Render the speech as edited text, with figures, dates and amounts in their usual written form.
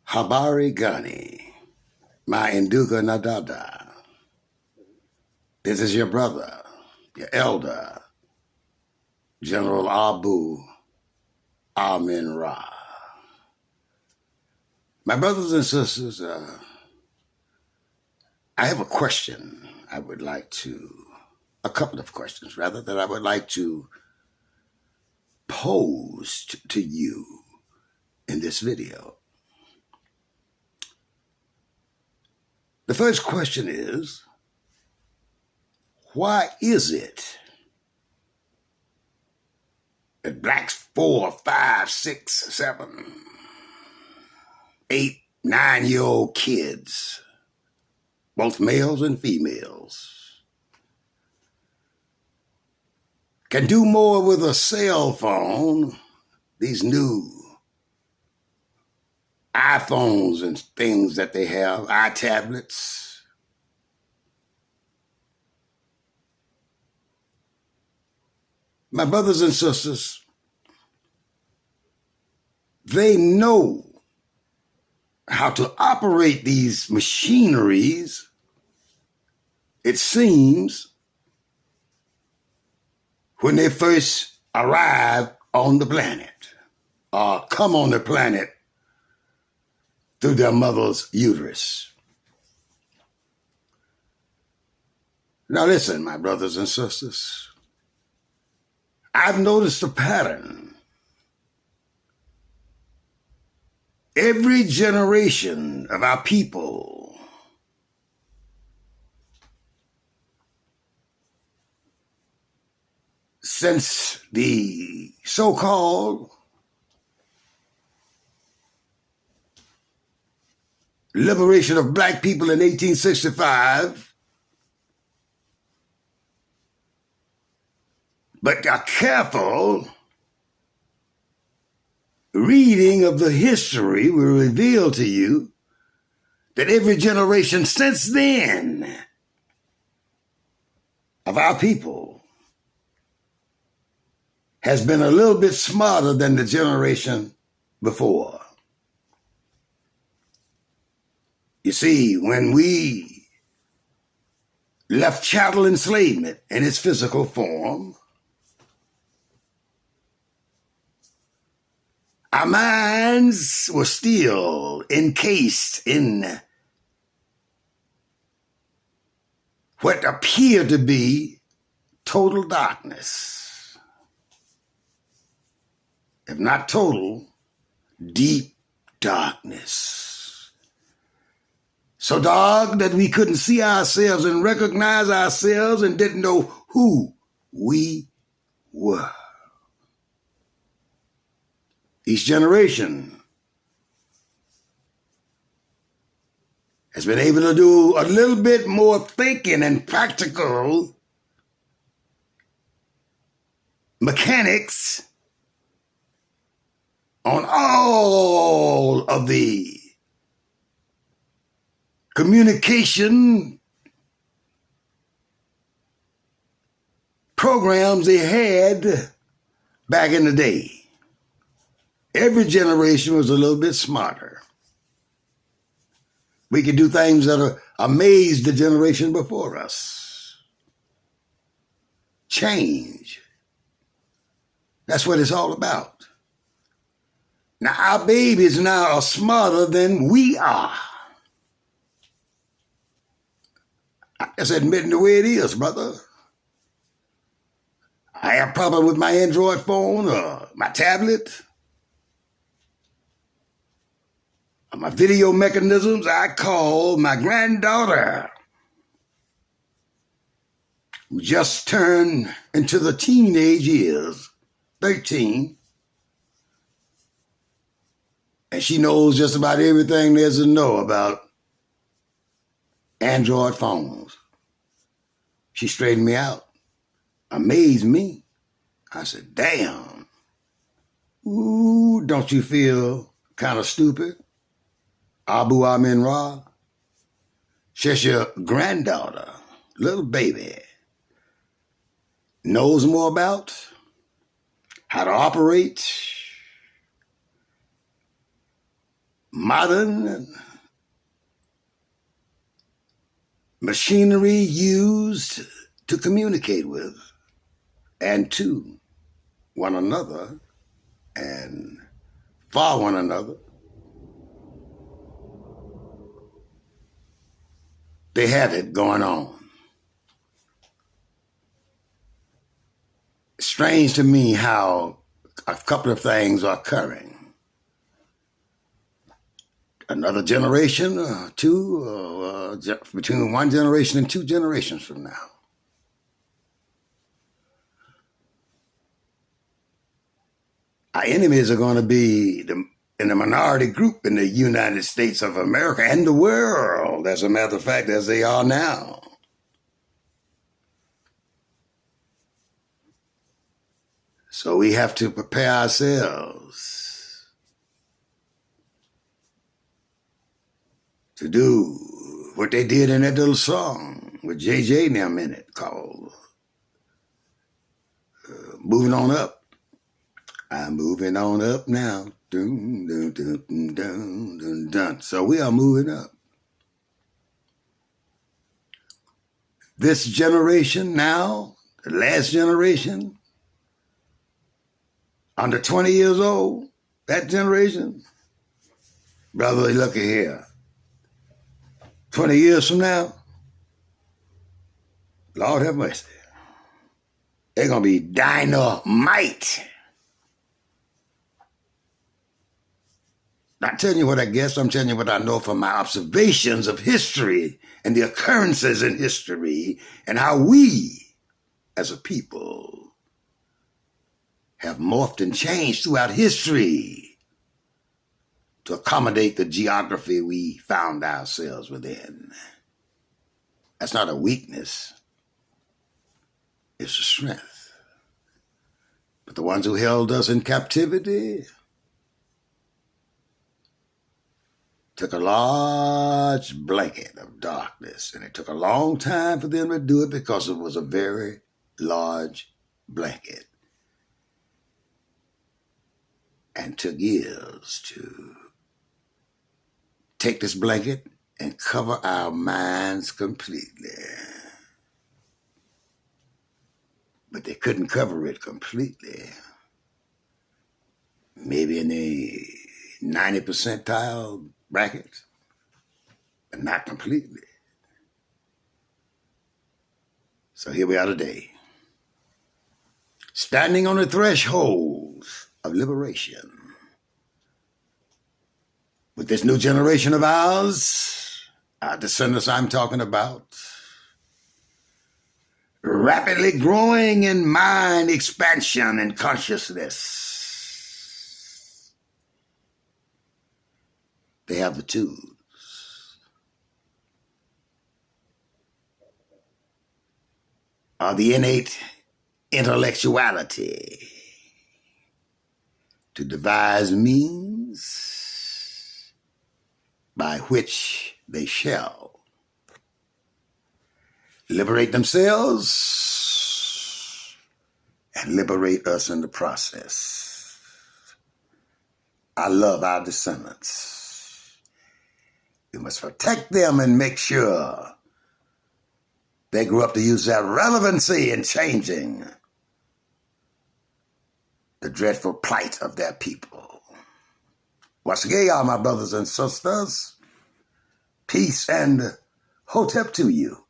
Habari Gani, my Induga Nadada. This is your brother, your elder, General Abu Amin Ra. My brothers and sisters, I have a question a couple of questions rather, that I would like to pose to you in this video. The first question is, why is it that blacks 4, 5, 6, 7, 8, 9-year-old kids, both males and females, can do more with a cell phone, these new iPhones and things that they have, iTablets, my brothers and sisters, they know how to operate these machineries, it seems, when they first arrive on the planet or come on the planet through their mother's uterus. Now listen, my brothers and sisters, I've noticed a pattern. Every generation of our people since the so-called liberation of black people in 1865, but a careful reading of the history will reveal to you that every generation since then of our people has been a little bit smarter than the generation before. You see, when we left chattel enslavement in its physical form, our minds were still encased in what appeared to be total darkness. If not total, deep darkness. So dark that we couldn't see ourselves and recognize ourselves and didn't know who we were. Each generation has been able to do a little bit more thinking and practical mechanics on all of the communication programs they had back in the day. Every generation was a little bit smarter. We could do things that amazed the generation before us. Change. That's what it's all about. Now, our babies now are smarter than we are. I'm just admitting the way it is, brother. I have a problem with my Android phone or my tablet, or my video mechanisms. I call my granddaughter, who just turned into the teenage years, 13, and she knows just about everything there's to know about Android phones. She straightened me out, amazed me. I said, damn. Ooh, don't you feel kind of stupid? Abu Amin Ra? She's your granddaughter, little baby, knows more about how to operate modern machinery used to communicate with and to one another and for one another. They have it going on. It's strange to me how a couple of things are occurring. Another generation, between one generation and 2 generations from now. Our enemies are going to be in the minority group in the United States of America and the world, as a matter of fact, as they are now. So we have to prepare ourselves to do what they did in that little song with JJ and them in it called Moving On Up. I'm moving on up now. Dun, dun, dun, dun, dun, dun, dun. So we are moving up. This generation now, the last generation, under 20 years old, that generation, brother, look at here. 20 years from now, Lord have mercy, they're going to be dynamite. Not telling you what I guess, I'm telling you what I know from my observations of history and the occurrences in history and how we, as a people, have morphed and changed throughout history to accommodate the geography we found ourselves within. That's not a weakness. It's a strength. But the ones who held us in captivity took a large blanket of darkness, and it took a long time for them to do it because it was a very large blanket and took years to take this blanket and cover our minds completely. But they couldn't cover it completely. Maybe in the 90 percentile bracket, but not completely. So here we are today, standing on the threshold of liberation. With this new generation of ours, our descendants I'm talking about, rapidly growing in mind expansion and consciousness. They have the tools. The innate intellectuality to devise means by which they shall liberate themselves and liberate us in the process. I love our descendants. We must protect them and make sure they grew up to use their relevancy in changing the dreadful plight of their people. Once again, y'all, my brothers and sisters, peace and hotep to you.